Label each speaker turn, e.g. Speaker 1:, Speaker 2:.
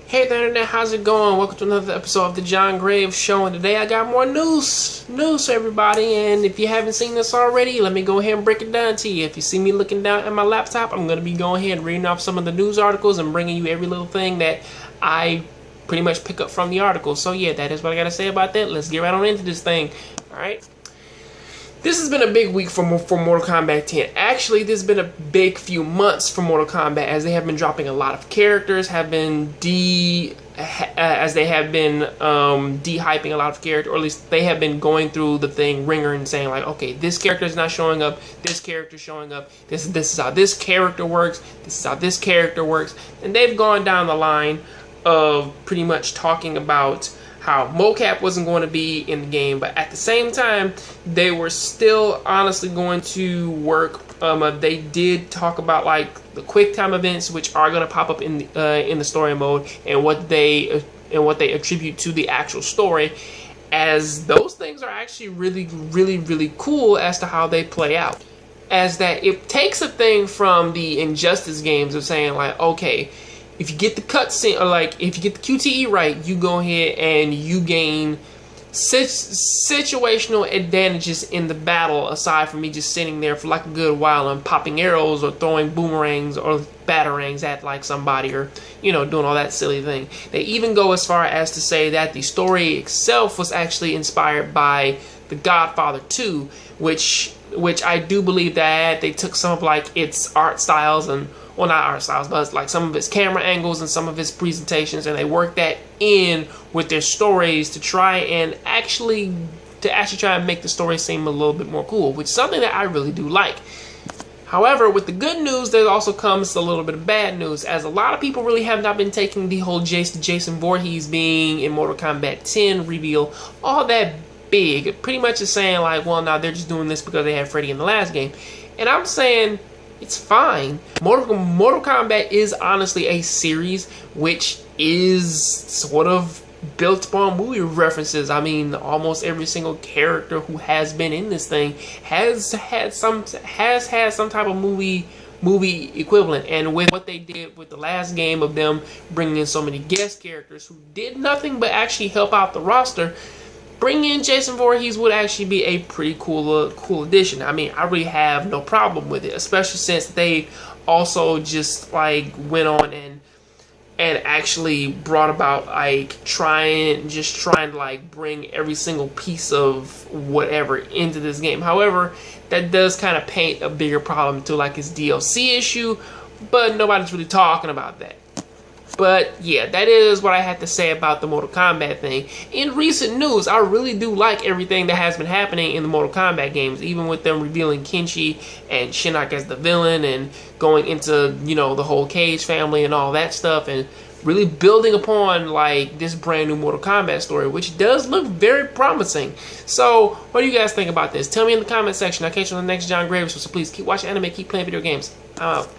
Speaker 1: Hey there, internet, how's it going? Welcome to another episode of the John Graves Show, and today I got more news for everybody. And if you haven't seen this already, let me go ahead and break it down to you. If you see me looking down at my laptop, I'm going to be going ahead and reading off some of the news articles and bringing you every little thing that I pretty much pick up from the article. So yeah, that is what I got to say about that. Let's get right on into this thing. Alright. This has been a big week for Mortal Kombat 10. Actually, this has been a big few months for Mortal Kombat, as they have been dropping a lot of characters, de-hyping a lot of characters, or at least they have been going through the thing ringer and saying like, okay, this character is not showing up, this character is showing up, this is how this character works, this is how this character works, and they've gone down the line of pretty much talking about how mocap wasn't going to be in the game, but at the same time, they were still honestly going to work. They did talk about like the QuickTime events, which are going to pop up in the story mode, and what they attribute to the actual story, as those things are actually really cool as to how they play out. As that it takes a thing from the Injustice games of saying like, okay, if you get the cutscene, or like if you get the QTE right, you go ahead and you gain situational advantages in the battle, aside from me just sitting there for like a good while and popping arrows or throwing boomerangs or batarangs at like somebody, or you know, doing all that silly thing. They even go as far as to say that the story itself was actually inspired by the Godfather 2, which I do believe that they took some of like its art styles, and well, not art styles, but like some of its camera angles and some of its presentations, and they worked that in with their stories to try and actually try and make the story seem a little bit more cool, which is something that I really do like. However, with the good news, there also comes a little bit of bad news, as a lot of people really have not been taking the whole Jason Voorhees being in Mortal Kombat 10 reveal all that big. It pretty much is saying like, well, now they're just doing this because they had Freddy in the last game, and I'm saying it's fine. Mortal Kombat is honestly a series which is sort of built upon movie references. I mean, almost every single character who has been in this thing has had some type of movie equivalent. And with what they did with the last game of them bringing in so many guest characters who did nothing but actually help out the roster, bringing in Jason Voorhees would actually be a pretty cool addition. I mean, I really have no problem with it, especially since they also just like went on and actually brought about like trying to like bring every single piece of whatever into this game. However, that does kind of paint a bigger problem to like its DLC issue, but nobody's really talking about that. But yeah, that is what I had to say about the Mortal Kombat thing. In recent news, I really do like everything that has been happening in the Mortal Kombat games, even with them revealing Kenshi and Shinnok as the villain, and going into, you know, the whole Cage family and all that stuff, and really building upon like this brand new Mortal Kombat story, which does look very promising. So what do you guys think about this? Tell me in the comment section. I'll catch you on the next John Graves, so please keep watching anime, keep playing video games. I'm out.